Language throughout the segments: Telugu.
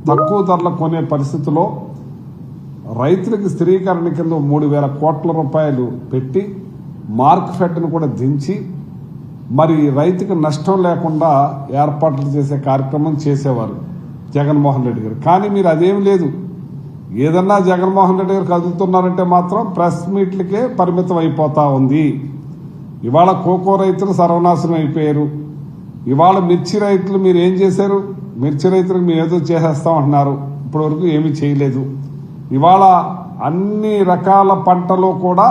తక్కువ ధరలు కొనే పరిస్థితిలో రైతులకు స్థిరీకరణ కింద 3,000 కోట్ల రూపాయలు పెట్టి మార్కెట్ను కూడా దించి మరి రైతుకు నష్టం లేకుండా ఏర్పాట్లు చేసే కార్యక్రమం చేసేవారు జగన్మోహన్ రెడ్డి గారు. కానీ మీరు అదేం లేదు, ఏదన్నా జగన్మోహన్ రెడ్డి గారు కదులుతున్నారంటే మాత్రం ప్రెస్ మీట్లకే పరిమితం అయిపోతా ఉంది. ఇవాళ కోకో రైతులు సర్వనాశనం అయిపోయారు. ఇవాళ మిర్చి రైతులు మీరు ఏం చేశారు? మిర్చి రైతులకు మీరు ఏదో చేసేస్తామంటున్నారు, ఇప్పటివరకు ఏమీ చేయలేదు. ఇవాళ అన్ని రకాల పంటలు కూడా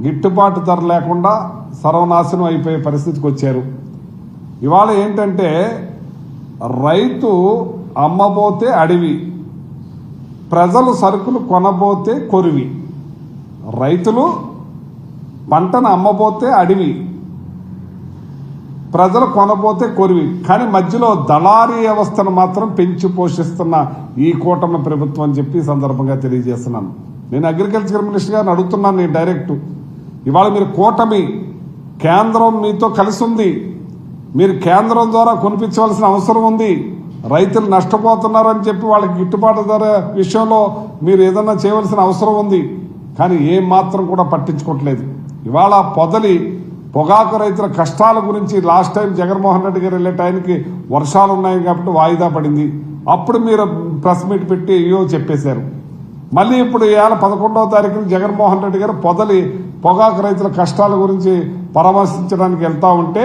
గిట్టుబాటు ధర లేకుండా సర్వనాశనం అయిపోయే పరిస్థితికి వచ్చారు. ఇవాళ ఏంటంటే రైతు అమ్మబోతే అడవి, ప్రజలు సరుకులు కొనబోతే కొరివి. రైతులు పంటను అమ్మబోతే అడవి, ప్రజలు కొనబోతే కొరివి. కానీ మధ్యలో దళారీ వ్యవస్థను మాత్రం పెంచి పోషిస్తున్న ఈ కూటమి ప్రభుత్వం అని చెప్పి సందర్భంగా తెలియజేస్తున్నాను. నేను అగ్రికల్చర్ మినిస్టర్ గారిని అడుగుతున్నాను, నేను డైరెక్ట్. ఇవాళ మీరు కూటమి కేంద్రం మీతో కలిసి ఉంది, మీరు కేంద్రం ద్వారా కొనిపించవలసిన అవసరం ఉంది. రైతులు నష్టపోతున్నారని చెప్పి వాళ్ళకి గిట్టుబాటు ధర విషయంలో మీరు ఏదన్నా చేయవలసిన అవసరం ఉంది. కానీ ఏం మాత్రం కూడా పట్టించుకోవట్లేదు. ఇవాళ పొగాకు రైతుల కష్టాల గురించి లాస్ట్ టైం జగన్మోహన్ రెడ్డి గారు వెళ్ళే టైంకి వర్షాలు ఉన్నాయి కాబట్టి వాయిదా పడింది. అప్పుడు మీరు ప్రెస్ మీట్ పెట్టి అయ్యో చెప్పేశారు. మళ్ళీ ఇప్పుడు ఇవాళ 11వ తారీఖున జగన్మోహన్ రెడ్డి గారు పొగాకు రైతుల కష్టాల గురించి పరామర్శించడానికి వెళ్తా ఉంటే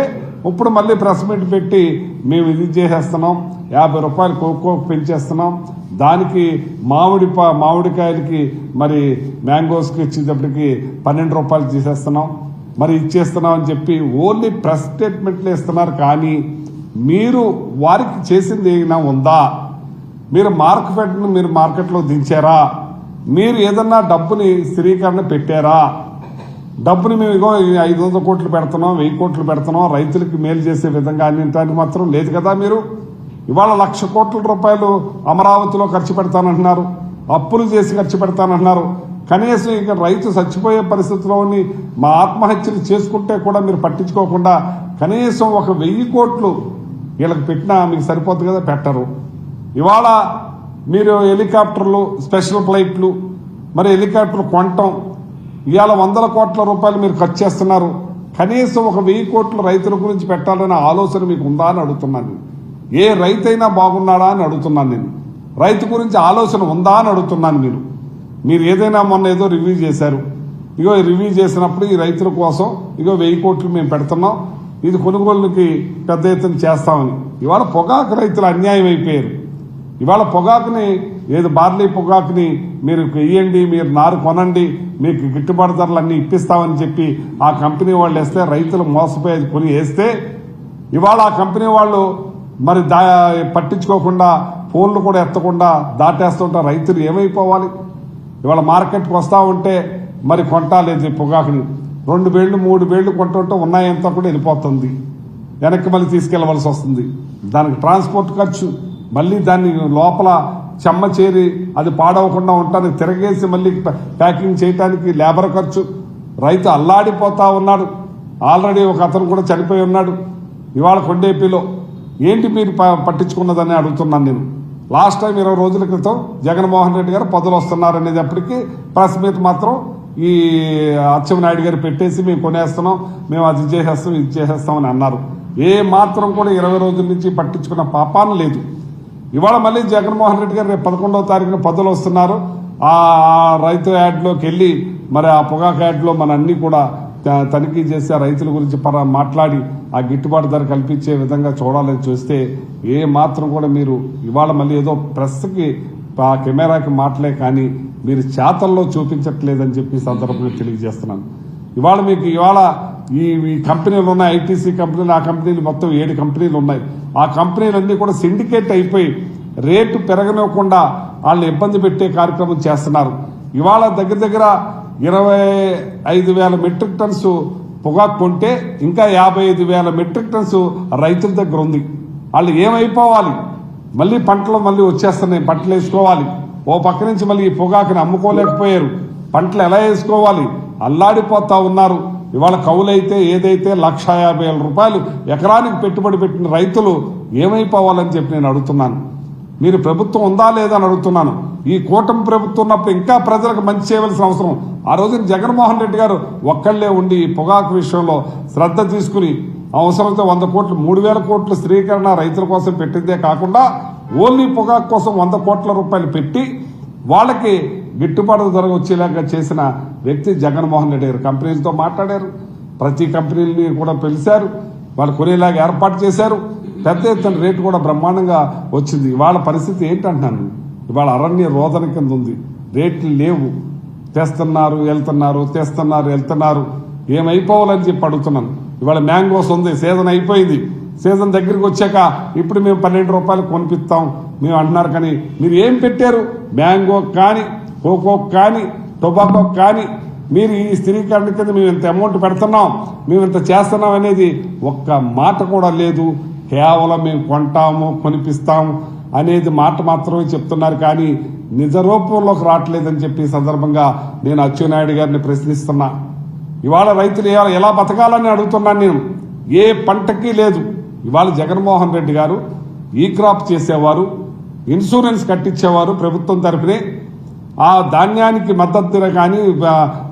ఇప్పుడు మళ్ళీ ప్రెస్ మీట్ పెట్టి మేము ఇది చేసేస్తున్నాం, 50 రూపాయలు కోకో పెంచేస్తున్నాం, దానికి మామిడికాయలకి మరి మ్యాంగోస్కి ఇచ్చేటప్పటికి 12 రూపాయలు తీసేస్తున్నాం, మరి ఇచ్చేస్తున్నాం అని చెప్పి ఓన్లీ ప్రెస్ స్టేట్మెంట్లు ఇస్తున్నారు. కానీ మీరు వారికి చేసింది ఏమైనా ఉందా? మీరు మార్కెట్లో దించారా? మీరు ఏదన్నా డబ్బుని స్థిరీకరణ పెట్టారా? డబ్బుని మేము ఇగో 500 కోట్లు పెడుతున్నాం, 1000 కోట్లు పెడుతున్నాం, రైతులకి మేలు చేసే విధంగా అన్నింటానికి మాత్రం లేదు కదా. మీరు ఇవాళ 1,00,000 కోట్ల రూపాయలు అమరావతిలో ఖర్చు పెడతానంటున్నారు, అప్పులు చేసి ఖర్చు పెడతానంటున్నారు. కనీసం ఇక రైతు చచ్చిపోయే పరిస్థితిలోని మా ఆత్మహత్యలు చేసుకుంటే కూడా మీరు పట్టించుకోకుండా కనీసం 1,000 కోట్లు వీళ్ళకి పెట్టినా మీకు సరిపోతుంది కదా, పెట్టరు. ఇవాళ మీరు హెలికాప్టర్లు, స్పెషల్ ఫ్లైట్లు, మరి హెలికాప్టర్లు కొనటం, ఇవాళ 100 కోట్ల రూపాయలు మీరు ఖర్చు చేస్తున్నారు. కనీసం 1,000 కోట్లు రైతుల గురించి పెట్టాలనే ఆలోచన మీకు ఉందా అని అడుగుతున్నాను. ఏ రైతైనా బాగున్నాడా అని అడుగుతున్నాను నేను. రైతు గురించి ఆలోచన ఉందా అని అడుగుతున్నాను. మీరు ఏదైనా మొన్న ఏదో రివ్యూ చేశారు, ఇగో రివ్యూ చేసినప్పుడు ఈ రైతుల కోసం ఇగో 1000 కోట్లు మేము పెడుతున్నాం, ఇది కొనుగోలుకి పెద్ద ఎత్తున చేస్తామని. ఇవాళ పొగాకు రైతులు అన్యాయం అయిపోయారు. ఇవాళ పొగాకుని బార్లీ పొగాకుని మీరు ఇయ్యండి, మీరు నారు కొనండి, మీకు గిట్టుబాటు ధరలు అన్నీ ఇప్పిస్తామని చెప్పి ఆ కంపెనీ వాళ్ళు వేస్తే రైతులు మోసపోయేది కొని వేస్తే ఇవాళ ఆ కంపెనీ వాళ్ళు మరి పట్టించుకోకుండా ఫోన్లు కూడా ఎత్తకుండా దాటేస్తుంటే రైతులు ఏమైపోవాలి? ఇవాళ మార్కెట్కి వస్తూ ఉంటే మరి కొంటాలేదు పొగాకుని, 2 బేళ్లు 3 బేళ్లు కొంటుంటే ఉన్నాయంతా కూడా వెళ్ళిపోతుంది, వెనక్కి మళ్ళీ తీసుకెళ్లవలసి వస్తుంది. దానికి ట్రాన్స్పోర్ట్ ఖర్చు, మళ్ళీ దాన్ని లోపల చెమ్మ చేరి అది పాడవకుండా ఉండటానికి తిరగేసి మళ్ళీ ప్యాకింగ్ చేయడానికి లేబర్ ఖర్చు. రైతు అల్లాడిపోతా ఉన్నాడు. ఆల్రెడీ ఒక అతను కూడా చనిపోయి ఉన్నాడు ఇవాళ కొండేపీలో. ఏంటి మీరు పట్టించుకున్నదని అడుగుతున్నాను నేను. లాస్ట్ టైం 20 రోజుల క్రితం జగన్మోహన్ రెడ్డి గారు పదవులు వస్తున్నారనేటప్పటికీ ప్రెస్ మీట్ మాత్రం ఈ అచ్చెన్నాయుడు గారు పెట్టేసి మేము కొనేస్తున్నాం, మేము అది చేసేస్తాం, ఇది చేసేస్తామని అన్నారు. ఏ మాత్రం కూడా 20 రోజుల నుంచి పట్టించుకున్న పాపాన లేదు. ఇవాళ మళ్ళీ జగన్మోహన్ రెడ్డి గారు రేపు 11వ తారీఖున పదవులు వస్తున్నారు. ఆ రైతు యాడ్లోకి వెళ్ళి మరి ఆ పొగాకు యాడ్లో మన అన్ని కూడా తనిఖీ చేసి ఆ రైతుల గురించి మాట్లాడి ఆ గిట్టుబాటు ధర కల్పించే విధంగా చూడాలని చూస్తే ఏ మాత్రం కూడా మీరు ఇవాళ మళ్ళీ ఏదో ప్రెస్కి ఆ కెమెరాకి మాటలే కానీ మీరు చేతల్లో చూపించట్లేదని చెప్పి సందర్భంగా తెలియజేస్తున్నాను. ఇవాళ ఈ కంపెనీలు ఉన్నాయి, ఐటీసీ కంపెనీలు, ఆ కంపెనీలు మొత్తం 7 కంపెనీలు ఉన్నాయి. ఆ కంపెనీలన్నీ కూడా సిండికేట్ అయిపోయి రేటు పెరగనివ్వకుండా వాళ్ళని ఇబ్బంది పెట్టే కార్యక్రమం చేస్తున్నారు. ఇవాళ దగ్గర 25,000 మెట్రిక్ టన్స్ పొగాకు కొంటే ఇంకా 55,000 మెట్రిక్ టన్స్ రైతుల దగ్గర ఉంది. వాళ్ళు ఏమైపోవాలి? మళ్ళీ పంటలు వచ్చేస్తున్నాయి, పంటలు వేసుకోవాలి. ఓ పక్క నుంచి మళ్ళీ ఈ పొగాకుని అమ్ముకోలేకపోయారు, పంటలు ఎలా వేసుకోవాలి? అల్లాడిపోతా ఉన్నారు. ఇవాళ కౌలైతే ఏదైతే 1,50,000 రూపాయలు ఎకరానికి పెట్టుబడి పెట్టిన రైతులు ఏమైపోవాలని చెప్పి నేను అడుగుతున్నాను. మీరు ప్రభుత్వం ఉందా లేదా అని అడుగుతున్నాను. ఈ కూటమి ప్రభుత్వం ఉన్నప్పుడు ఇంకా ప్రజలకు మంచి చేయవలసిన అవసరం. ఆ రోజున జగన్మోహన్ రెడ్డి గారు ఒక్కళ్లే ఉండి ఈ పొగాకు విషయంలో శ్రద్ధ తీసుకుని అవసరంతో 100 కోట్లు 3,000 కోట్లు స్థిరీకరణ రైతుల కోసం పెట్టిందే కాకుండా ఓన్లీ పొగాకు కోసం 100 కోట్ల రూపాయలు పెట్టి వాళ్ళకి గిట్టుబాటు ధర వచ్చేలాగా చేసిన వ్యక్తి జగన్మోహన్ రెడ్డి గారు. కంపెనీలతో మాట్లాడారు, ప్రతి కంపెనీని కూడా పిలిచారు, వాళ్ళు కొనేలాగా ఏర్పాటు చేశారు. పెద్ద ఎత్తున రేటు కూడా బ్రహ్మాండంగా వచ్చింది. ఇవాళ పరిస్థితి ఏంటంటున్నాను, ఇవాళ అరణ్య రోదన కింద ఉంది. రేట్లు లేవు, తెస్తున్నారు వెళ్తున్నారు, తెస్తున్నారు వెళ్తున్నారు. ఏమైపోవాలని చెప్పి అడుగుతున్నాను. ఇవాళ మ్యాంగోస్ ఉంది, సీజన్ అయిపోయింది. సీజన్ దగ్గరికి వచ్చాక ఇప్పుడు మేము 12 రూపాయలు కొనిపిస్తాం మేము అంటున్నారు. కానీ మీరు ఏం పెట్టారు? మ్యాంగో కానీ, కోకో కానీ, టొబాకో కానీ మీరు ఈ స్థిరీకరణ కింద మేము ఇంత అమౌంట్ పెడుతున్నాం, మేము ఇంత చేస్తున్నాం అనేది ఒక్క మాట కూడా లేదు. కేవలం మేము కొంటాము, కొనిపిస్తాము అనేది మాట మాత్రమే చెప్తున్నారు. కానీ నిజ రూపంలోకి రావట్లేదని చెప్పి సందర్భంగా నేను అచ్చెన్నాయుడు గారిని ప్రశ్నిస్తున్నా. ఇవాళ రైతులు ఎలా బతకాలని అడుగుతున్నాను నేను. ఏ పంటకి లేదు. ఇవాళ జగన్మోహన్ రెడ్డి గారు ఈ క్రాప్ చేసేవారు, ఇన్సూరెన్స్ కట్టించేవారు ప్రభుత్వం తరఫునే. ఆ ధాన్యానికి మద్దతు ధర కానీ,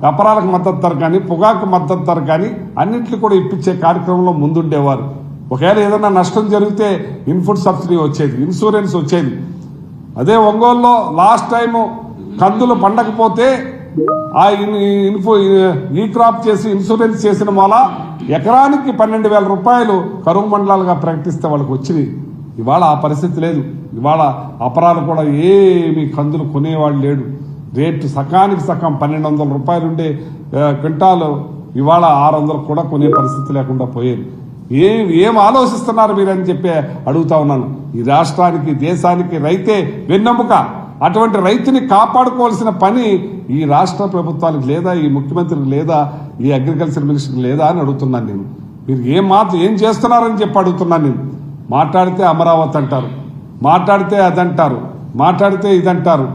అపరాలకు మద్దతు ధర కానీ, పొగాకు మద్దతు ధర కానీ అన్నింటినీ కూడా ఇప్పించే కార్యక్రమంలో ముందుండేవారు. ఒకవేళ ఏదైనా నష్టం జరిగితే ఇన్పుట్ సబ్సిడీ వచ్చేది, ఇన్సూరెన్స్ వచ్చేది. అదే ఒంగోలులో లాస్ట్ టైము కందులు పండకపోతే ఆ ఈ క్రాప్ చేసి ఇన్సూరెన్స్ చేసిన మూల ఎకరానికి 12,000 రూపాయలు కరువు మండలాలుగా ప్రకటిస్తే వాళ్ళకి వచ్చినాయి. ఇవాళ ఆ పరిస్థితి లేదు. ఇవాళ అపరాలు కూడా ఏమి కందులు కొనేవాళ్ళు లేడు. రేటు సకానికి సగం 1,200 రూపాయలు ఉండే క్వింటాలు ఇవాళ 600 కూడా కొనే పరిస్థితి లేకుండా పోయేది. ఏం ఆలోచిస్తున్నారు మీరని చెప్పి అడుగుతా ఉన్నాను. ఈ రాష్ట్రానికి, దేశానికి రైతే వెన్నెముక. అటువంటి రైతుని కాపాడుకోవాల్సిన పని ఈ రాష్ట్ర ప్రభుత్వానికి లేదా, ఈ ముఖ్యమంత్రికి లేదా, ఈ అగ్రికల్చర్ మినిస్టర్కి లేదా అని అడుగుతున్నాను నేను. మీరు ఏం చేస్తున్నారని చెప్పి అడుగుతున్నాను నేను. మాట్లాడితే అమరావతి అంటారు, మాట్లాడితే అదంటారు, మాట్లాడితే ఇదంటారు.